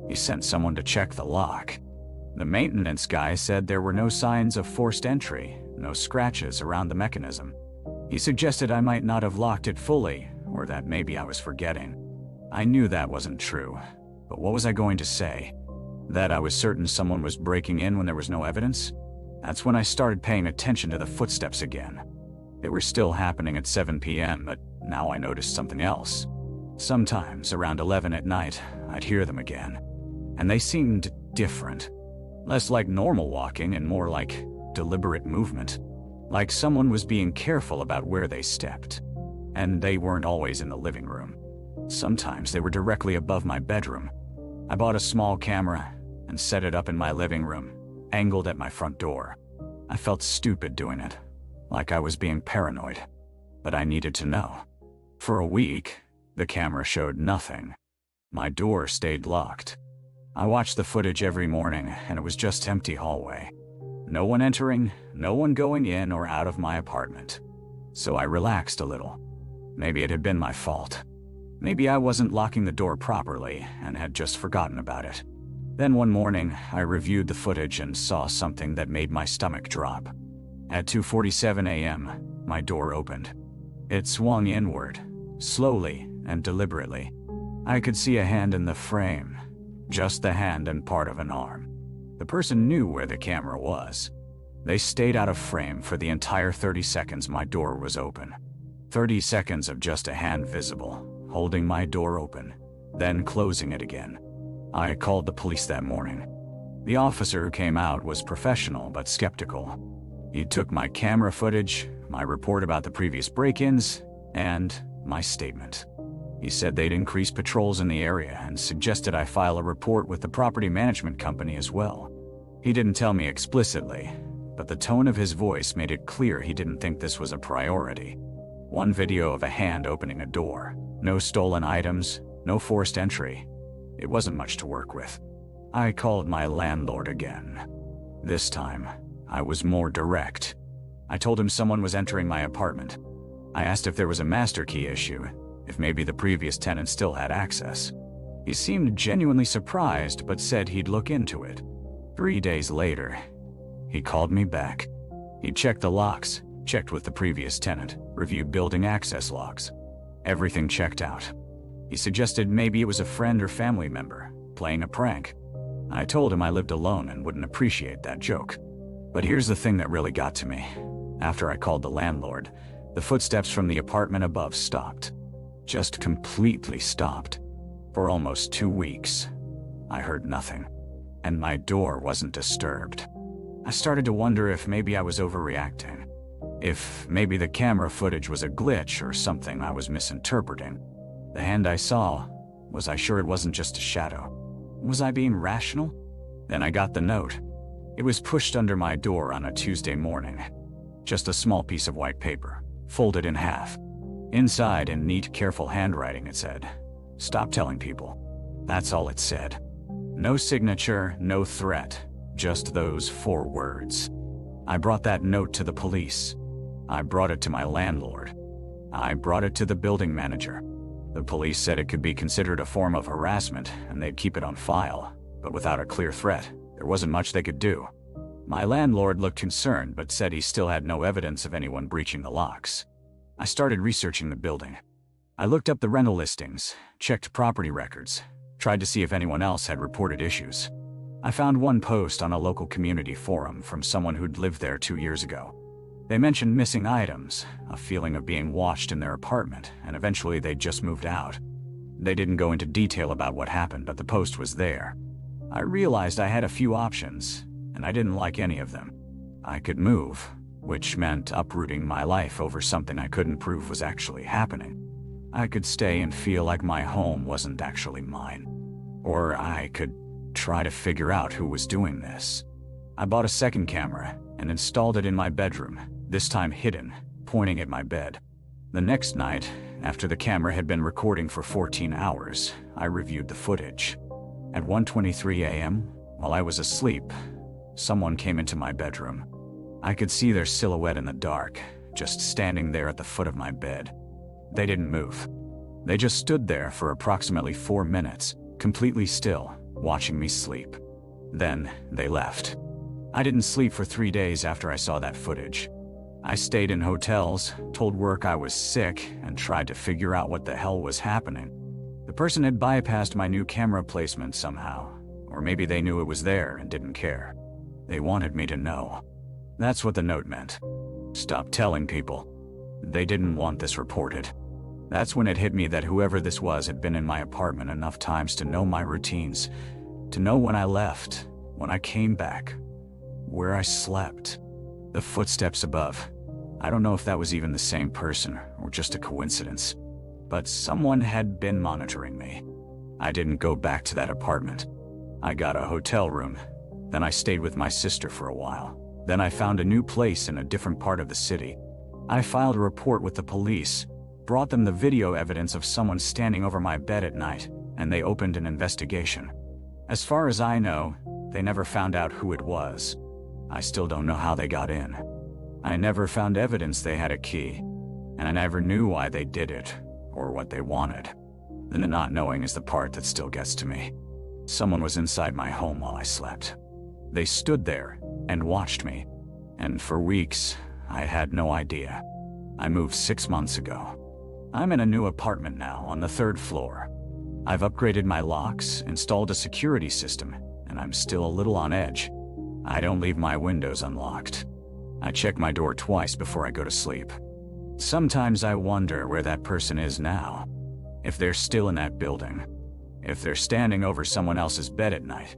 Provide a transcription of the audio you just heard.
He sent someone to check the lock. The maintenance guy said there were no signs of forced entry, no scratches around the mechanism. He suggested I might not have locked it fully, or that maybe I was forgetting. I knew that wasn't true, but what was I going to say? That I was certain someone was breaking in when there was no evidence? That's when I started paying attention to the footsteps again. They were still happening at 7 p.m., but now I noticed something else. Sometimes, around 11 at night, I'd hear them again, and they seemed different. Less like normal walking and more like deliberate movement. Like someone was being careful about where they stepped. And they weren't always in the living room. Sometimes they were directly above my bedroom. I bought a small camera and set it up in my living room, angled at my front door. I felt stupid doing it, like I was being paranoid. But I needed to know. For a week, the camera showed nothing. My door stayed locked. I watched the footage every morning, and it was just empty hallway. No one entering, no one going in or out of my apartment. So I relaxed a little. Maybe it had been my fault. Maybe I wasn't locking the door properly and had just forgotten about it. Then one morning, I reviewed the footage and saw something that made my stomach drop. At 2:47 a.m., my door opened. It swung inward, slowly and deliberately. I could see a hand in the frame, just the hand and part of an arm. The person knew where the camera was. They stayed out of frame for the entire 30 seconds my door was open. 30 seconds of just a hand visible, holding my door open, then closing it again. I called the police that morning. The officer who came out was professional but skeptical. He took my camera footage, my report about the previous break-ins, and my statement. He said they'd increase patrols in the area and suggested I file a report with the property management company as well. He didn't tell me explicitly, but the tone of his voice made it clear he didn't think this was a priority. One video of a hand opening a door. No stolen items, no forced entry. It wasn't much to work with. I called my landlord again. This time, I was more direct. I told him someone was entering my apartment. I asked if there was a master key issue, if maybe the previous tenant still had access. He seemed genuinely surprised but said he'd look into it. 3 days later, he called me back. He checked the locks, checked with the previous tenant, reviewed building access logs. Everything checked out. He suggested maybe it was a friend or family member, playing a prank. I told him I lived alone and wouldn't appreciate that joke. But here's the thing that really got to me. After I called the landlord, the footsteps from the apartment above stopped. Just completely stopped. For almost 2 weeks, I heard nothing, and my door wasn't disturbed. I started to wonder if maybe I was overreacting. If maybe the camera footage was a glitch or something I was misinterpreting. The hand I saw, was I sure it wasn't just a shadow? Was I being rational? Then I got the note. It was pushed under my door on a Tuesday morning. Just a small piece of white paper, folded in half. Inside, in neat, careful handwriting, it said, "Stop telling people." That's all it said. No signature, no threat, just those 4 words. I brought that note to the police. I brought it to my landlord. I brought it to the building manager. The police said it could be considered a form of harassment and they'd keep it on file, but without a clear threat, there wasn't much they could do. My landlord looked concerned but said he still had no evidence of anyone breaching the locks. I started researching the building. I looked up the rental listings, checked property records, tried to see if anyone else had reported issues. I found one post on a local community forum from someone who'd lived there 2 years ago. They mentioned missing items, a feeling of being watched in their apartment, and eventually they'd just moved out. They didn't go into detail about what happened, but the post was there. I realized I had a few options, and I didn't like any of them. I could move, which meant uprooting my life over something I couldn't prove was actually happening. I could stay and feel like my home wasn't actually mine. Or I could try to figure out who was doing this. I bought a second camera and installed it in my bedroom, this time hidden, pointing at my bed. The next night, after the camera had been recording for 14 hours, I reviewed the footage. At 1:23 a.m., while I was asleep, someone came into my bedroom. I could see their silhouette in the dark, just standing there at the foot of my bed. They didn't move. They just stood there for approximately 4 minutes, completely still, watching me sleep. Then they left. I didn't sleep for 3 days after I saw that footage. I stayed in hotels, told work I was sick, and tried to figure out what the hell was happening. The person had bypassed my new camera placement somehow, or maybe they knew it was there and didn't care. They wanted me to know. That's what the note meant. Stop telling people. They didn't want this reported. That's when it hit me that whoever this was had been in my apartment enough times to know my routines, to know when I left, when I came back, where I slept. The footsteps above. I don't know if that was even the same person or just a coincidence, but someone had been monitoring me. I didn't go back to that apartment. I got a hotel room. Then I stayed with my sister for a while. Then I found a new place in a different part of the city. I filed a report with the police, brought them the video evidence of someone standing over my bed at night, and they opened an investigation. As far as I know, they never found out who it was. I still don't know how they got in. I never found evidence they had a key, and I never knew why they did it, or what they wanted. The not knowing is the part that still gets to me. Someone was inside my home while I slept. They stood there and watched me, and for weeks, I had no idea. I moved 6 months ago. I'm in a new apartment now on the 3rd floor. I've upgraded my locks, installed a security system, and I'm still a little on edge. I don't leave my windows unlocked. I check my door twice before I go to sleep. Sometimes I wonder where that person is now. If they're still in that building. If they're standing over someone else's bed at night.